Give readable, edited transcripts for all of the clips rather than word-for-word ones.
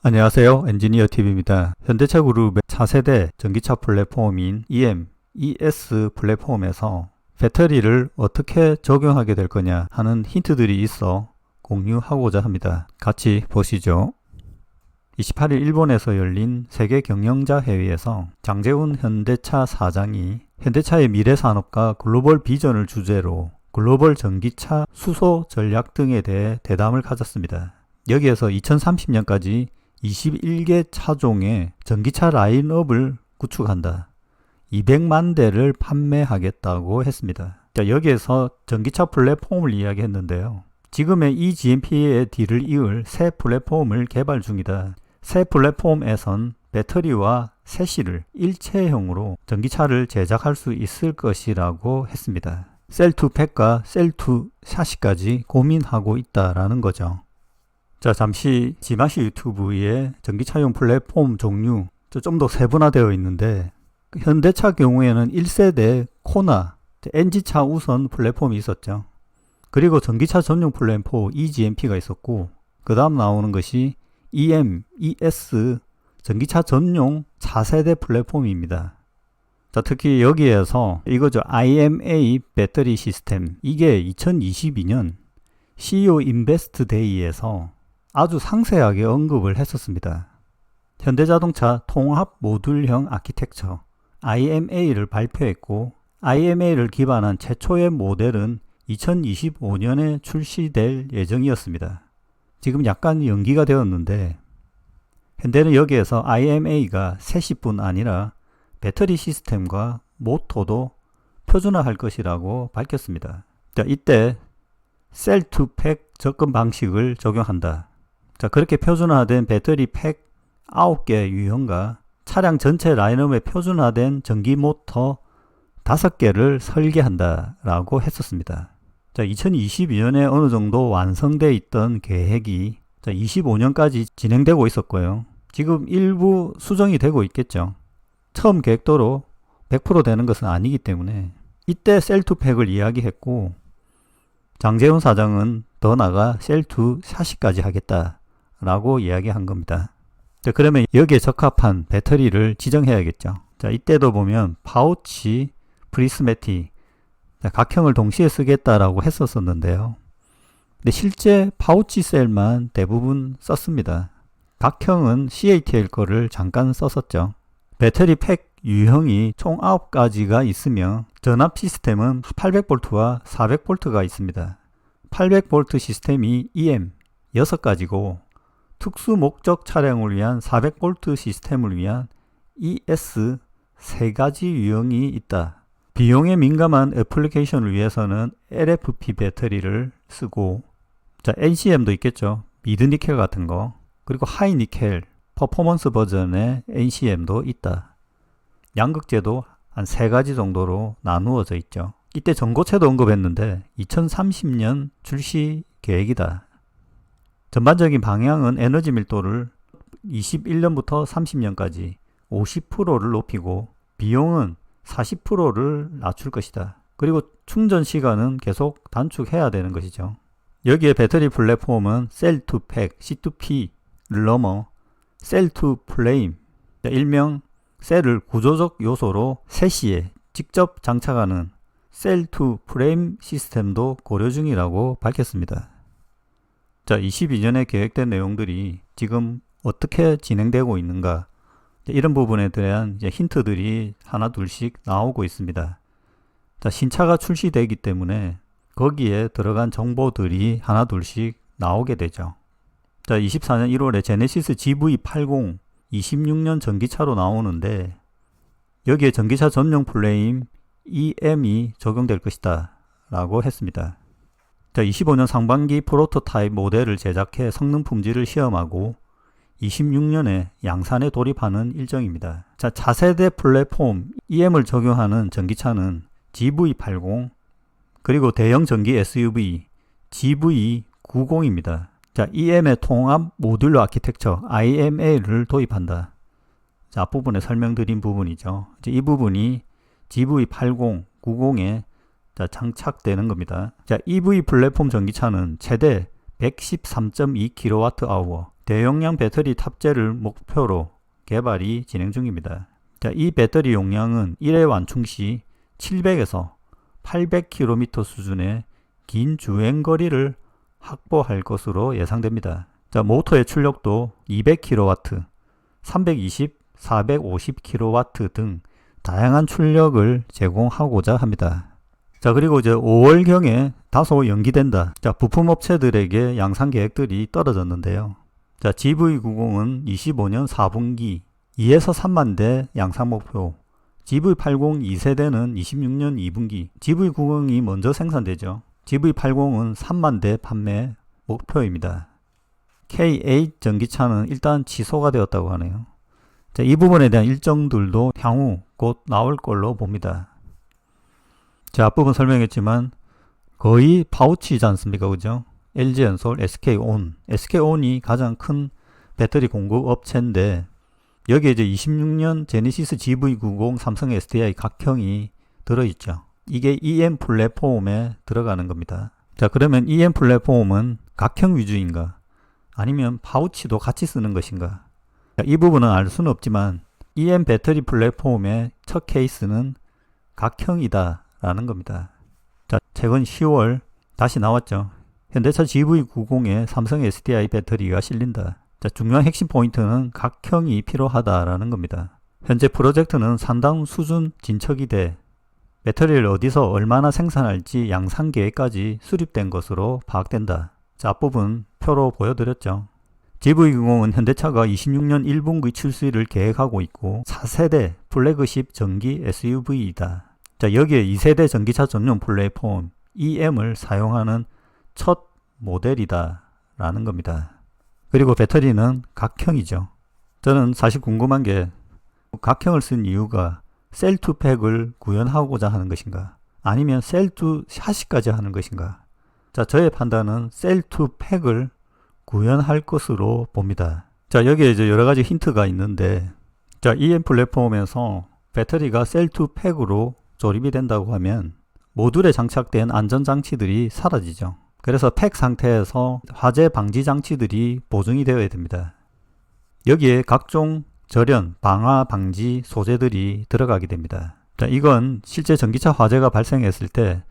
안녕하세요. 엔지니어TV입니다. 현대차 그룹의 차세대 전기차 플랫폼인 ES 플랫폼에서 배터리를 어떻게 적용하게 될 거냐 하는 힌트들이 있어 공유하고자 합니다. 같이 보시죠. 28일 일본에서 열린 세계 경영자 회의에서 장재훈 현대차 사장이 현대차의 미래 산업과 글로벌 비전을 주제로 글로벌 전기차 수소 전략 등에 대해 대담을 가졌습니다. 여기에서 2030년까지 21개 차종의 전기차 라인업을 구축한다. 200만 대를 판매하겠다고 했습니다. 여기에서 전기차 플랫폼을 이야기했는데요. 지금의 eGMP의 뒤를 이을 새 플랫폼을 개발 중이다. 새 플랫폼에선 배터리와 세시를 일체형으로 전기차를 제작할 수 있을 것이라고 했습니다. 셀2팩과 셀2샤시까지 고민하고 있다라는 거죠. 자, 잠시 지마시 유튜브의 전기차용 플랫폼 종류 좀 더 세분화되어 있는데 현대차 경우에는 1세대 코나 NG차 우선 플랫폼이 있었죠. 그리고 전기차 전용 플랫폼 eGMP가 있었고 그 다음 나오는 것이 ES 전기차 전용 차세대 플랫폼입니다. 자, 특히 여기에서 이거죠. IMA 배터리 시스템, 이게 2022년 CEO 인베스트 데이에서 아주 상세하게 언급을 했었습니다. 현대자동차 통합 모듈형 아키텍처 IMA를 발표했고 IMA를 기반한 최초의 모델은 2025년에 출시될 예정이었습니다. 지금 약간 연기가 되었는데 현대는 여기에서 IMA가 세시뿐 아니라 배터리 시스템과 모터도 표준화할 것이라고 밝혔습니다. 자, 이때 셀2팩 접근 방식을 적용한다. 자, 그렇게 표준화된 배터리 팩 9개 유형과 차량 전체 라인업에 표준화된 전기 모터 5개를 설계한다 라고 했었습니다. 자, 2022년에 어느 정도 완성되어 있던 계획이 25년까지 진행되고 있었고요. 지금 일부 수정이 되고 있겠죠. 처음 계획대로 100% 되는 것은 아니기 때문에 이때 셀2팩을 이야기했고 장재훈 사장은 더 나아가 셀2샤시까지 하겠다 라고 이야기한 겁니다. 자, 그러면 여기에 적합한 배터리를 지정해야겠죠. 자, 이때도 보면 파우치, 프리스매틱, 각형을 동시에 쓰겠다라고 했었는데요. 근데 실제 파우치 셀만 대부분 썼습니다. 각형은 CATL 거를 잠깐 썼었죠. 배터리 팩 유형이 총 9가지가 있으며 전압 시스템은 800V와 400V가 있습니다. 800V 시스템이 EM 6가지고 특수 목적 차량을 위한 400V 시스템을 위한 ES 3가지 유형이 있다. 비용에 민감한 애플리케이션을 위해서는 LFP 배터리를 쓰고 자, NCM도 있겠죠. 미드 니켈 같은 거. 그리고 하이 니켈 퍼포먼스 버전의 NCM도 있다. 양극재도 한 3가지 정도로 나누어져 있죠. 이때 전고체도 언급했는데 2030년 출시 계획이다. 전반적인 방향은 에너지 밀도를 21년부터 30년까지 50%를 높이고 비용은 40%를 낮출 것이다. 그리고 충전 시간은 계속 단축해야 되는 것이죠. 여기에 배터리 플랫폼은 셀2팩, C2P를 넘어 셀2 플레임, 일명 셀을 구조적 요소로 세시에 직접 장착하는 셀2 프레임 시스템도 고려 중이라고 밝혔습니다. 자, 22년에 계획된 내용들이 지금 어떻게 진행되고 있는가, 이런 부분에 대한 힌트들이 하나 둘씩 나오고 있습니다. 자, 신차가 출시되기 때문에 거기에 들어간 정보들이 하나 둘씩 나오게 되죠. 자, 24년 1월에 제네시스 GV80 26년 전기차로 나오는데 여기에 전기차 전용 플레임 EM이 적용될 것이다 라고 했습니다. 자, 25년 상반기 프로토타입 모델을 제작해 성능 품질을 시험하고 26년에 양산에 돌입하는 일정입니다. 자, 차세대 플랫폼 EM을 적용하는 전기차는 GV80 그리고 대형 전기 SUV GV90입니다. 자, EM의 통합 모듈러 아키텍처 IMA를 도입한다. 자, 앞부분에 설명드린 부분이죠. 이 부분이 GV80, 90에 장착되는 겁니다. 자, EV 플랫폼 전기차는 최대 113.2kWh 대용량 배터리 탑재를 목표로 개발이 진행 중입니다. 자, 이 배터리 용량은 1회 완충 시 700에서 800km 수준의 긴 주행거리를 확보할 것으로 예상됩니다. 자, 모터의 출력도 200kW, 320, 450kW 등 다양한 출력을 제공하고자 합니다. 자, 그리고 이제 5월경에 다소 연기된다. 자, 부품업체들에게 양산 계획들이 떨어졌는데요. 자, GV90은 25년 4분기 2에서 3만 대 양산 목표, GV80 2세대는 26년 2분기, GV90이 먼저 생산되죠. GV80은 3만 대 판매 목표입니다. K8 전기차는 일단 취소가 되었다고 하네요. 자, 이 부분에 대한 일정들도 향후 곧 나올 걸로 봅니다. 자, 앞부분 설명했지만 거의 파우치지 않습니까? 그죠? LG엔솔, SK온. SK온이 가장 큰 배터리 공급 업체인데 여기에 이제 26년 제네시스 GV90 삼성 SDI 각형이 들어있죠. 이게 EM 플랫폼에 들어가는 겁니다. 자, 그러면 EM 플랫폼은 각형 위주인가? 아니면 파우치도 같이 쓰는 것인가? 자, 이 부분은 알 수는 없지만 EM 배터리 플랫폼의 첫 케이스는 각형이다 라는 겁니다. 자, 최근 10월 다시 나왔죠. 현대차 GV90에 삼성 SDI 배터리가 실린다. 자, 중요한 핵심 포인트는 각형이 필요하다라는 겁니다. 현재 프로젝트는 상당 수준 진척이 돼 배터리를 어디서 얼마나 생산할지 양산 계획까지 수립된 것으로 파악된다. 자, 앞부분 표로 보여드렸죠. GV90은 현대차가 26년 1분기 출시를 계획하고 있고 4세대 플래그십 전기 SUV이다. 자, 여기에 2세대 전기차 전용 플랫폼 EM을 사용하는 첫 모델이다 라는 겁니다. 그리고 배터리는 각형이죠. 저는 사실 궁금한 게 각형을 쓴 이유가 셀2팩을 구현하고자 하는 것인가, 아니면 셀2 샤시까지 하는 것인가. 자, 저의 판단은 셀2팩을 구현할 것으로 봅니다. 자, 여기에 이제 여러 가지 힌트가 있는데, 자, EM 플랫폼에서 배터리가 셀2팩으로 조립이 된다고 하면 모듈에 장착된 안전장치들이 사라지죠. 그래서 팩 상태에서 화재 방지 장치들이 보증이 되어야 됩니다. 여기에 각종 절연, 방화 방지 소재들이 들어가게 됩니다. 자, 이건 실제 전기차 화재가 발생했을 때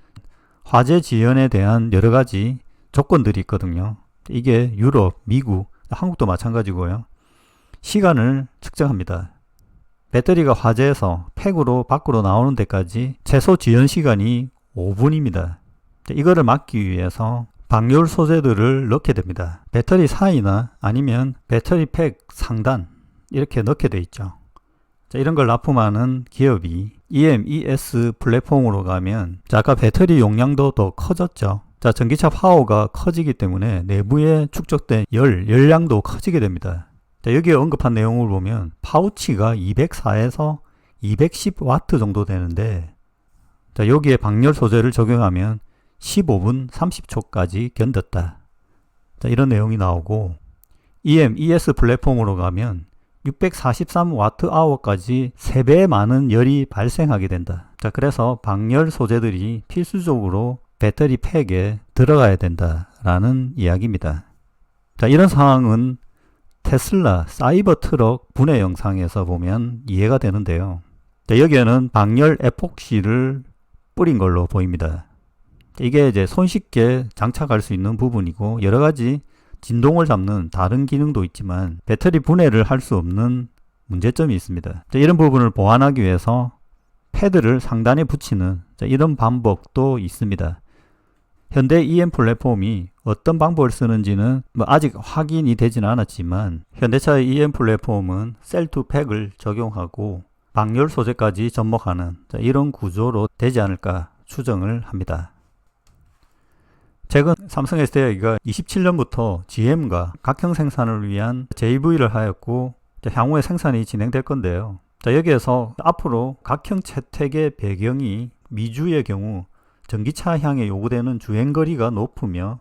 화재 지연에 대한 여러 가지 조건들이 있거든요. 이게 유럽, 미국, 한국도 마찬가지고요. 시간을 측정합니다. 배터리가 화재에서 팩으로 밖으로 나오는 데까지 최소 지연 시간이 5분입니다. 이거를 막기 위해서 방열 소재들을 넣게 됩니다. 배터리 사이나 아니면 배터리 팩 상단 이렇게 넣게 돼 있죠. 자, 이런 걸 납품하는 기업이 EMES 플랫폼으로 가면, 자, 아까 배터리 용량도 더 커졌죠. 자, 전기차 파워가 커지기 때문에 내부에 축적된 열량도 커지게 됩니다. 자, 여기에 언급한 내용을 보면 파우치가 204에서 210W 정도 되는데, 자, 여기에 방열 소재를 적용하면 15분 30초까지 견뎠다. 자, 이런 내용이 나오고, EMES 플랫폼으로 가면 643Wh까지 3배 많은 열이 발생하게 된다. 자, 그래서 방열 소재들이 필수적으로 배터리 팩에 들어가야 된다라는 이야기입니다. 자, 이런 상황은 테슬라 사이버 트럭 분해 영상에서 보면 이해가 되는데요. 자, 여기에는 방열 에폭시를 뿌린 걸로 보입니다. 이게 이제 손쉽게 장착할 수 있는 부분이고, 여러 가지 진동을 잡는 다른 기능도 있지만 배터리 분해를 할 수 없는 문제점이 있습니다. 자, 이런 부분을 보완하기 위해서 패드를 상단에 붙이는, 자, 이런 방법도 있습니다. 현대 EM 플랫폼이 어떤 방법을 쓰는지는 아직 확인이 되지는 않았지만, 현대차의 EM 플랫폼은 셀2팩을 적용하고 방열 소재까지 접목하는, 자, 이런 구조로 되지 않을까 추정을 합니다. 최근 삼성 SDI가 27년부터 GM과 각형 생산을 위한 JV를 하였고, 향후에 생산이 진행될 건데요. 자, 여기에서 앞으로 각형 채택의 배경이 미주의 경우 전기차향에 요구되는 주행거리가 높으며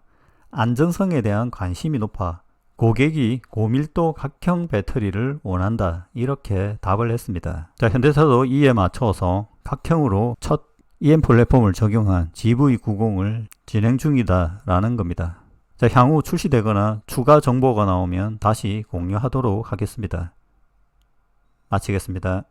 안전성에 대한 관심이 높아 고객이 고밀도 각형 배터리를 원한다, 이렇게 답을 했습니다. 자, 현대차도 이에 맞춰서 각형으로 첫 EM 플랫폼을 적용한 GV90을 진행 중이다 라는 겁니다. 자, 향후 출시되거나 추가 정보가 나오면 다시 공유하도록 하겠습니다. 마치겠습니다.